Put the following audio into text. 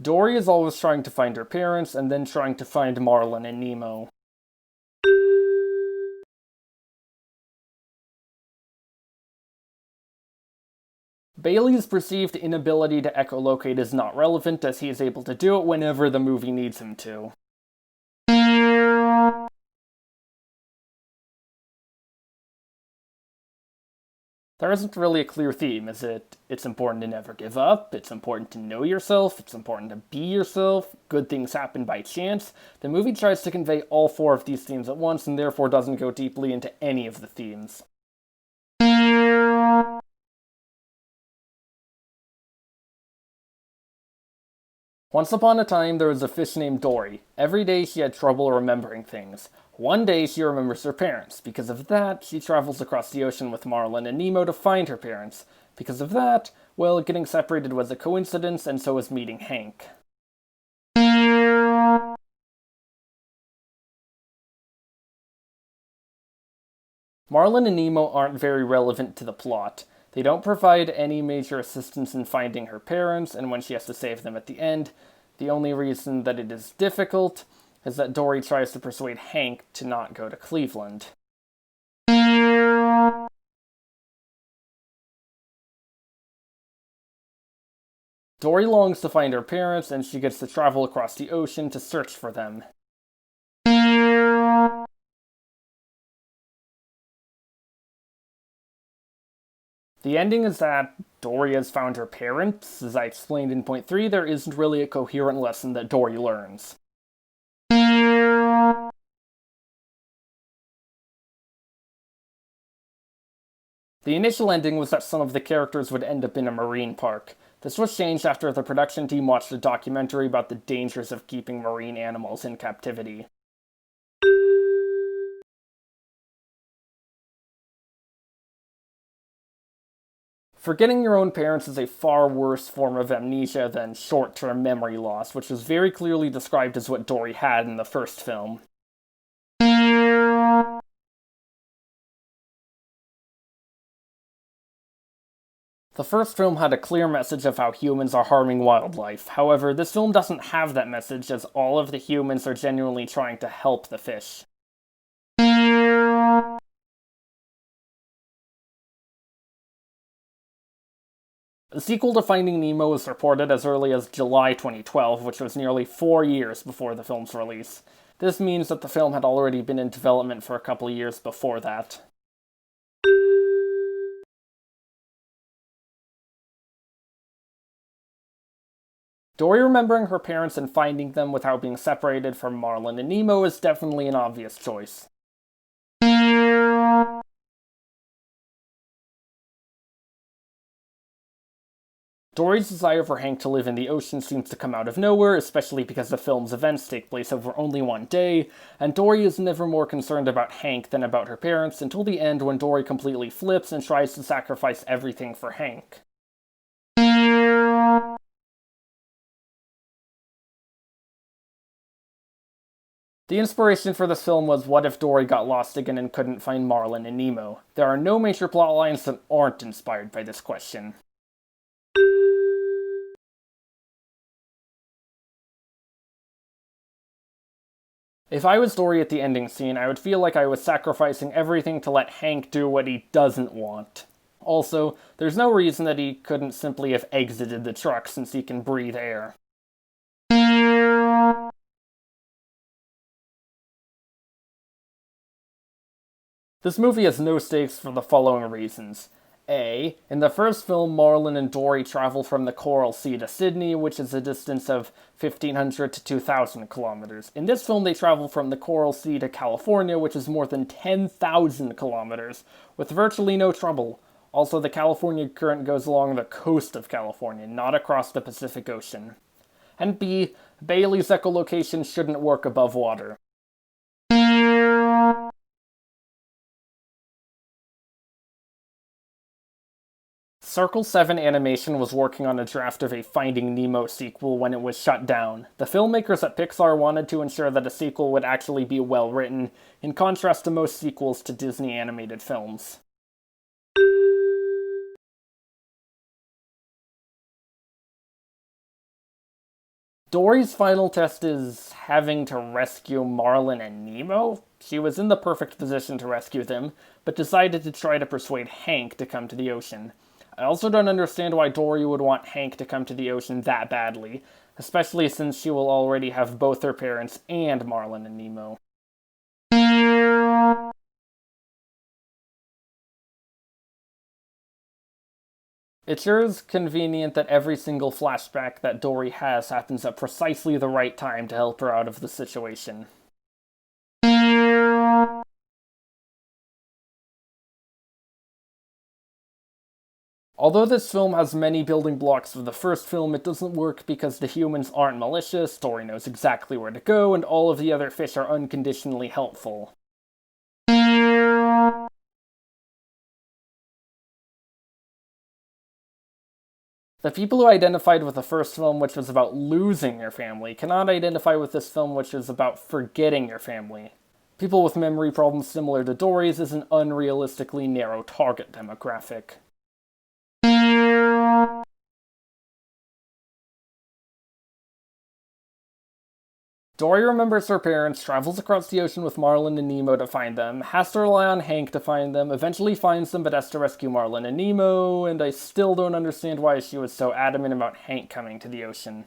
Dory is always trying to find her parents and then trying to find Marlin and Nemo. Bailey's perceived inability to echolocate is not relevant, as he is able to do it whenever the movie needs him to. There isn't really a clear theme, is it? It's important to never give up, it's important to know yourself, it's important to be yourself, good things happen by chance. The movie tries to convey all four of these themes at once and therefore doesn't go deeply into any of the themes. Once upon a time, there was a fish named Dory. Every day she had trouble remembering things. One day she remembers her parents. Because of that, she travels across the ocean with Marlin and Nemo to find her parents. Because of that, well, getting separated was a coincidence, and so was meeting Hank. Marlin and Nemo aren't very relevant to the plot. They don't provide any major assistance in finding her parents, and when she has to save them at the end, the only reason that it is difficult is that Dory tries to persuade Hank to not go to Cleveland. Dory longs to find her parents, and she gets to travel across the ocean to search for them. The ending is that Dory has found her parents. As I explained in point 3, there isn't really a coherent lesson that Dory learns. The initial ending was that some of the characters would end up in a marine park. This was changed after the production team watched a documentary about the dangers of keeping marine animals in captivity. Forgetting your own parents is a far worse form of amnesia than short-term memory loss, which was very clearly described as what Dory had in the first film. The first film had a clear message of how humans are harming wildlife. However, this film doesn't have that message, as all of the humans are genuinely trying to help the fish. The sequel to Finding Nemo was reported as early as July 2012, which was nearly 4 years before the film's release. This means that the film had already been in development for a couple of years before that. Dory remembering her parents and finding them without being separated from Marlin and Nemo is definitely an obvious choice. Dory's desire for Hank to live in the ocean seems to come out of nowhere, especially because the film's events take place over only one day, and Dory is never more concerned about Hank than about her parents until the end when Dory completely flips and tries to sacrifice everything for Hank. The inspiration for this film was what if Dory got lost again and couldn't find Marlin and Nemo? There are no major plot lines that aren't inspired by this question. If I was Dory at the ending scene, I would feel like I was sacrificing everything to let Hank do what he doesn't want. Also, there's no reason that he couldn't simply have exited the truck since he can breathe air. This movie has no stakes for the following reasons. A. In the first film, Marlin and Dory travel from the Coral Sea to Sydney, which is a distance of 1,500 to 2,000 kilometers. In this film, they travel from the Coral Sea to California, which is more than 10,000 kilometers, with virtually no trouble. Also, the California Current goes along the coast of California, not across the Pacific Ocean. And B. Bailey's echolocation shouldn't work above water. Circle 7 Animation was working on a draft of a Finding Nemo sequel when it was shut down. The filmmakers at Pixar wanted to ensure that a sequel would actually be well written, in contrast to most sequels to Disney animated films. Dory's final test is having to rescue Marlin and Nemo. She was in the perfect position to rescue them, but decided to try to persuade Hank to come to the ocean. I also don't understand why Dory would want Hank to come to the ocean that badly, especially since she will already have both her parents and Marlin and Nemo. It sure is convenient that every single flashback that Dory has happens at precisely the right time to help her out of the situation. Although this film has many building blocks of the first film, it doesn't work because the humans aren't malicious, Dory knows exactly where to go, and all of the other fish are unconditionally helpful. The people who identified with the first film, which was about losing your family, cannot identify with this film, which is about forgetting your family. People with memory problems similar to Dory's is an unrealistically narrow target demographic. Dory remembers her parents, travels across the ocean with Marlin and Nemo to find them, has to rely on Hank to find them, eventually finds them but has to rescue Marlin and Nemo, and I still don't understand why she was so adamant about Hank coming to the ocean.